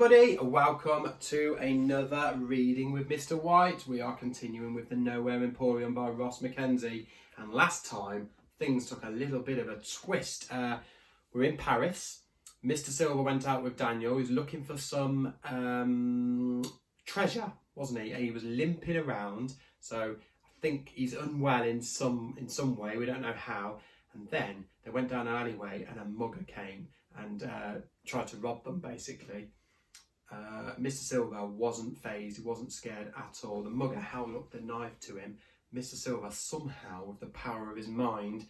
everybody, welcome to another reading with Mr. White. We are continuing with the Nowhere Emporium by Ross Mackenzie, and last time things took a little bit of a twist. We're in Paris. Mr. Silver went out with Daniel. He was looking for some treasure, wasn't he? And he was limping around, so I think he's unwell in some way. We don't know how. And then they went down an alleyway and a mugger came and tried to rob them, basically. Mr. Silver wasn't fazed, he wasn't scared at all. The mugger held up the knife to him. Mr. Silver somehow, with the power of his mind,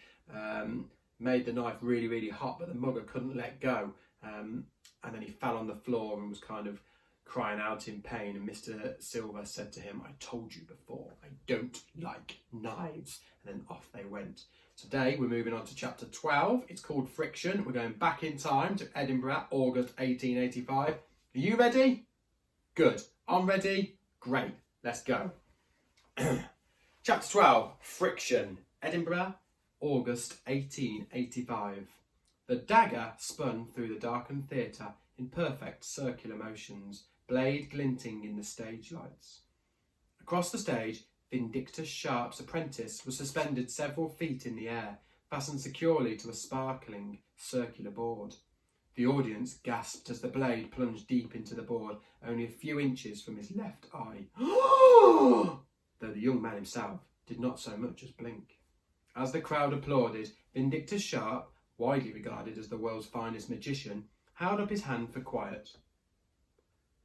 made the knife really, really hot, but the mugger couldn't let go. And then he fell on the floor and was kind of crying out in pain. And Mr. Silver said to him, "I told you before, I don't like knives." And then off they went. Today we're moving on to chapter 12. It's called Friction. We're going back in time to Edinburgh, August 1885. Are you ready? Good. I'm ready? Great. Let's go. Chapter 12, Friction. Edinburgh, August 1885. The dagger spun through the darkened theatre in perfect circular motions, blade glinting in the stage lights. Across the stage, Vindictus Sharp's apprentice was suspended several feet in the air, fastened securely to a sparkling circular board. The audience gasped as the blade plunged deep into the board, only a few inches from his left eye. Though the young man himself did not so much as blink. As the crowd applauded, Vindictus Sharp, widely regarded as the world's finest magician, held up his hand for quiet.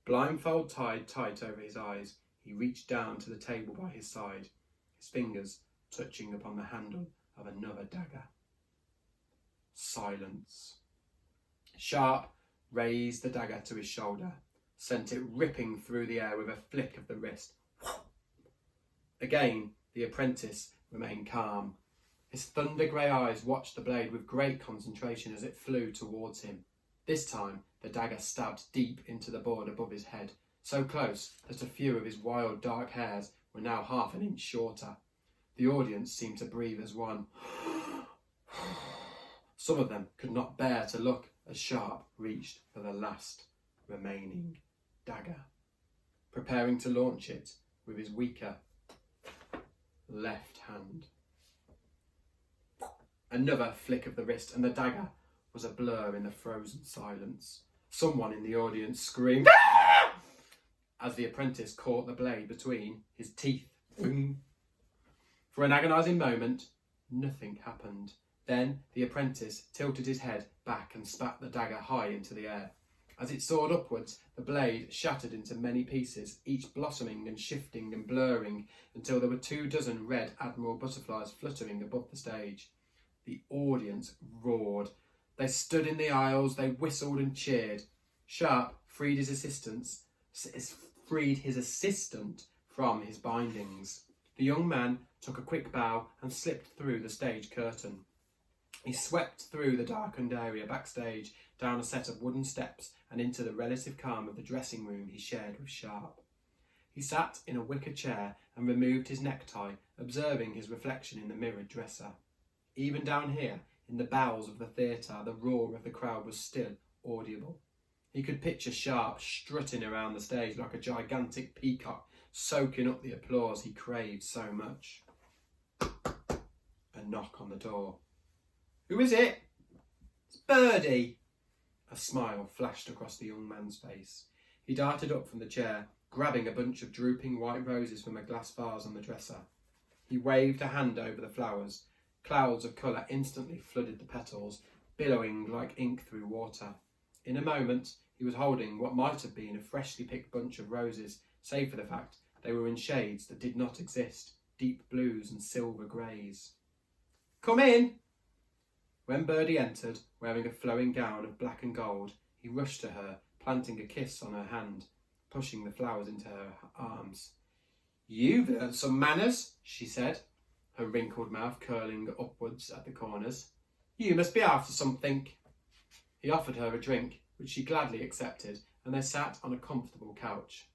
Blindfold tied tight over his eyes, he reached down to the table by his side, his fingers touching upon the handle of another dagger. Silence. Sharp raised the dagger to his shoulder, sent it ripping through the air with a flick of the wrist. Again, the apprentice remained calm. His thunder-grey eyes watched the blade with great concentration as it flew towards him. This time, the dagger stabbed deep into the board above his head, so close that a few of his wild dark hairs were now half an inch shorter. The audience seemed to breathe as one. Some of them could not bear to look as Sharp reached for the last remaining dagger, preparing to launch it with his weaker left hand. Another flick of the wrist, and the dagger was a blur in the frozen silence. Someone in the audience screamed as the apprentice caught the blade between his teeth. Boom. For an agonising moment, nothing happened. Then the apprentice tilted his head back and spat the dagger high into the air. As it soared upwards, the blade shattered into many pieces, each blossoming and shifting and blurring until there were 24 red admiral butterflies fluttering above the stage. The audience roared. They stood in the aisles, they whistled and cheered. Sharp freed his assistant from his bindings. The young man took a quick bow and slipped through the stage curtain. He swept through the darkened area backstage, down a set of wooden steps and into the relative calm of the dressing room he shared with Sharp. He sat in a wicker chair and removed his necktie, observing his reflection in the mirrored dresser. Even down here, in the bowels of the theatre, the roar of the crowd was still audible. He could picture Sharp strutting around the stage like a gigantic peacock, soaking up the applause he craved so much. A knock on the door. "Who is it?" "It's Birdie." A smile flashed across the young man's face. He darted up from the chair, grabbing a bunch of drooping white roses from a glass vase on the dresser. He waved a hand over the flowers. Clouds of colour instantly flooded the petals, billowing like ink through water. In a moment, he was holding what might have been a freshly picked bunch of roses, save for the fact they were in shades that did not exist, deep blues and silver greys. "Come in." When Birdie entered, wearing a flowing gown of black and gold, he rushed to her, planting a kiss on her hand, pushing the flowers into her arms. "You've learned some manners," she said, her wrinkled mouth curling upwards at the corners. "You must be after something." He offered her a drink, which she gladly accepted, and they sat on a comfortable couch.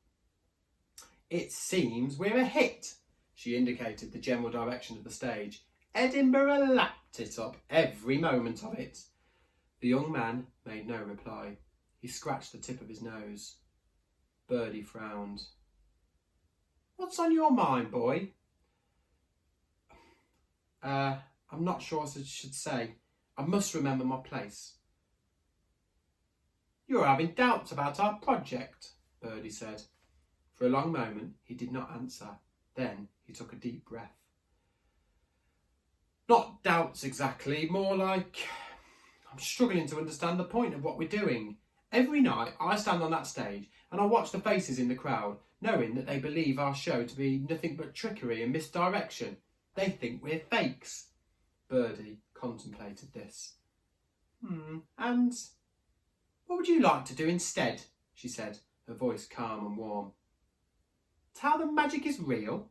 "It seems we're a hit." She indicated the general direction of the stage. "Edinburgh lapped it up, every moment of it." The young man made no reply. He scratched the tip of his nose. Birdie frowned. What's on your mind, boy? I'm not sure what I should say. I must remember my place. You're having doubts about our project, Birdie said. For a long moment he did not answer. Then he took a deep breath. Not doubts exactly, more like I'm struggling to understand the point of what we're doing. Every night I stand on that stage and I watch the faces in the crowd, knowing that they believe our show to be nothing but trickery and misdirection. They think we're fakes. Birdie contemplated this. And what would you like to do instead? She said, her voice calm and warm. Tell them magic is real?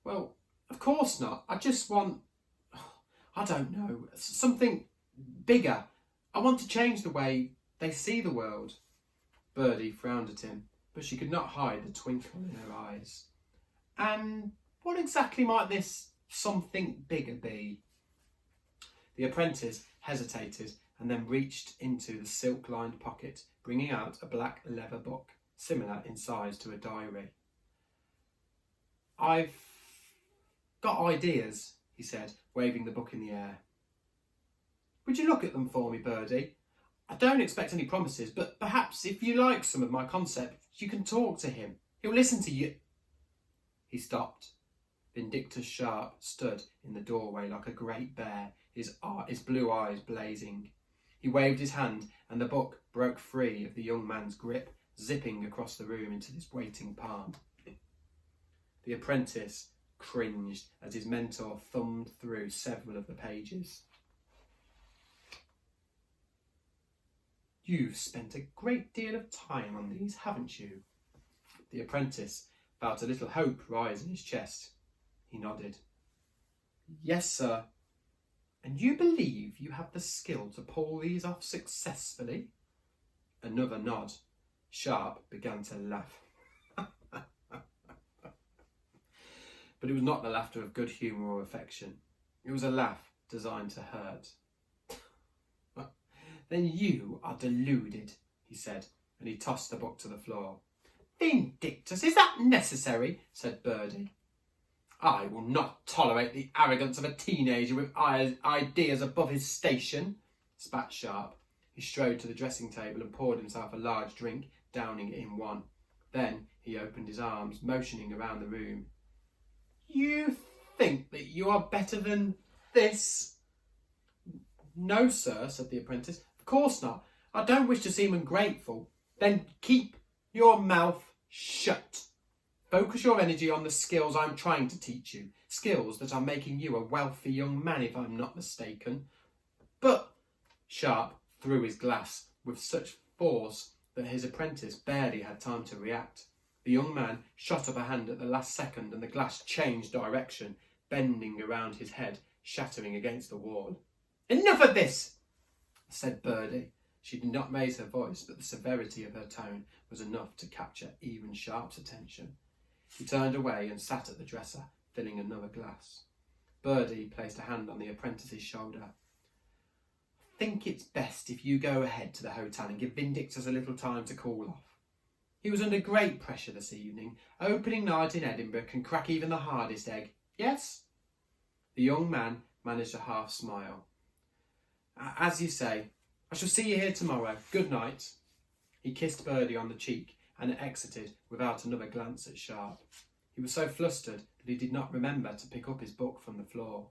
Well, of course not. I just want, I don't know, something bigger. I want to change the way they see the world. Birdie frowned at him, but she could not hide the twinkle in her eyes. And what exactly might this something bigger be? The apprentice hesitated and then reached into the silk-lined pocket, bringing out a black leather book, similar in size to a diary. I've got ideas, he said, waving the book in the air. Would you look at them for me, Birdie? I don't expect any promises, but perhaps if you like some of my concepts, you can talk to him. He'll listen to you. He stopped. Vindictus Sharp stood in the doorway like a great bear, his blue eyes blazing. He waved his hand and the book broke free of the young man's grip, zipping across the room into his waiting palm. The apprentice cringed as his mentor thumbed through several of the pages. You've spent a great deal of time on these, haven't you? The apprentice felt a little hope rise in his chest. He nodded. Yes, sir. And you believe you have the skill to pull these off successfully? Another nod. Sharp began to laugh. But it was not the laughter of good humour or affection. It was a laugh designed to hurt. Then you are deluded, he said, and he tossed the book to the floor. Vindictus, is that necessary? Said Birdie. I will not tolerate the arrogance of a teenager with ideas above his station, spat Sharp. He strode to the dressing table and poured himself a large drink, downing it in one. Then he opened his arms, motioning around the room. You think that you are better than this? No, sir, said the apprentice. Of course not. I don't wish to seem ungrateful. Then keep your mouth shut. Focus your energy on the skills I'm trying to teach you. Skills that are making you a wealthy young man, if I'm not mistaken. But Sharp threw his glass with such force that his apprentice barely had time to react. The young man shot up a hand at the last second and the glass changed direction, bending around his head, shattering against the wall. Enough of this, said Birdie. She did not raise her voice, but the severity of her tone was enough to capture even Sharp's attention. He turned away and sat at the dresser, filling another glass. Birdie placed a hand on the apprentice's shoulder. I think it's best if you go ahead to the hotel and give Vindictus a little time to cool off. He was under great pressure this evening. Opening night in Edinburgh can crack even the hardest egg. Yes? The young man managed a half smile. As you say, I shall see you here tomorrow. Good night. He kissed Birdie on the cheek and exited without another glance at Sharp. He was so flustered that he did not remember to pick up his book from the floor.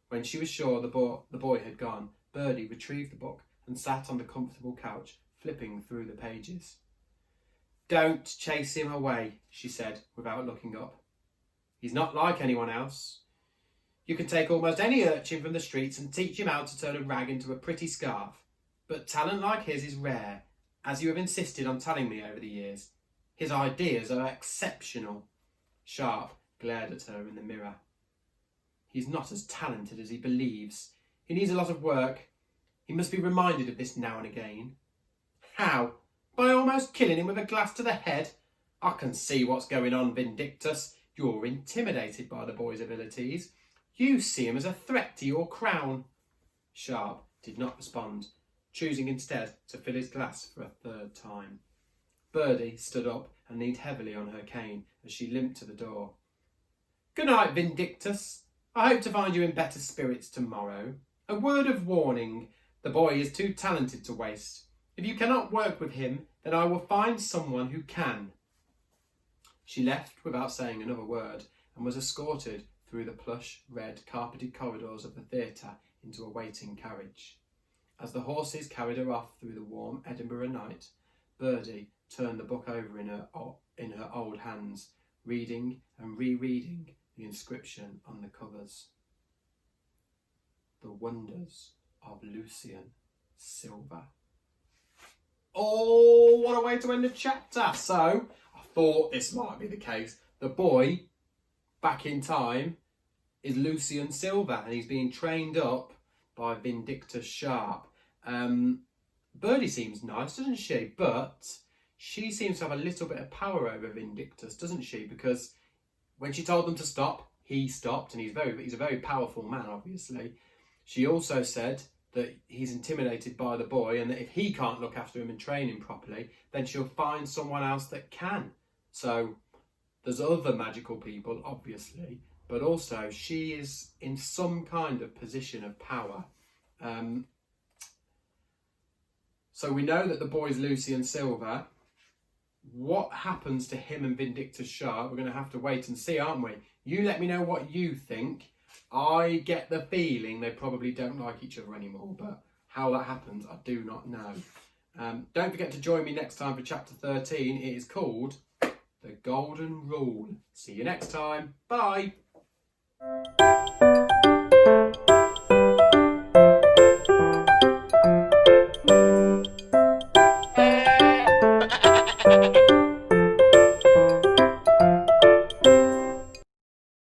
When she was sure the boy had gone, Birdie retrieved the book and sat on the comfortable couch, flipping through the pages. Don't chase him away, she said, without looking up. He's not like anyone else. You can take almost any urchin from the streets and teach him how to turn a rag into a pretty scarf. But talent like his is rare, as you have insisted on telling me over the years. His ideas are exceptional. Sharp glared at her in the mirror. He's not as talented as he believes. He needs a lot of work. He must be reminded of this now and again. How? By almost killing him with a glass to the head? I can see what's going on, Vindictus. You're intimidated by the boy's abilities. You see him as a threat to your crown. Sharp did not respond, choosing instead to fill his glass for a third time. Birdie stood up and leaned heavily on her cane as she limped to the door. "Good night, Vindictus. I hope to find you in better spirits tomorrow. A word of warning, the boy is too talented to waste. If you cannot work with him, then I will find someone who can." She left without saying another word and was escorted through the plush, red, carpeted corridors of the theatre into a waiting carriage. As the horses carried her off through the warm Edinburgh night, Birdie turned the book over in her old hands, reading and rereading the inscription on the covers. The Wonders of Lucian Silver. Oh, what a way to end a chapter. So, I thought this might be the case. The boy, back in time, is Lucian Silver, and he's being trained up by Vindictus Sharp. Birdie seems nice, doesn't she? But she seems to have a little bit of power over Vindictus, doesn't she? Because when she told them to stop, he stopped, and he's a very powerful man, obviously. She also said that he's intimidated by the boy, and that if he can't look after him and train him properly, then she'll find someone else that can. So there's other magical people, obviously, but also she is in some kind of position of power. So we know that the boy's Lucian Silver. What happens to him and Vindictus Sharp? We're going to have to wait and see, aren't we? You let me know what you think. I get the feeling they probably don't like each other anymore, but how that happens, I do not know. Don't forget to join me next time for chapter 13. It is called The Golden Rule. See you next time. Bye.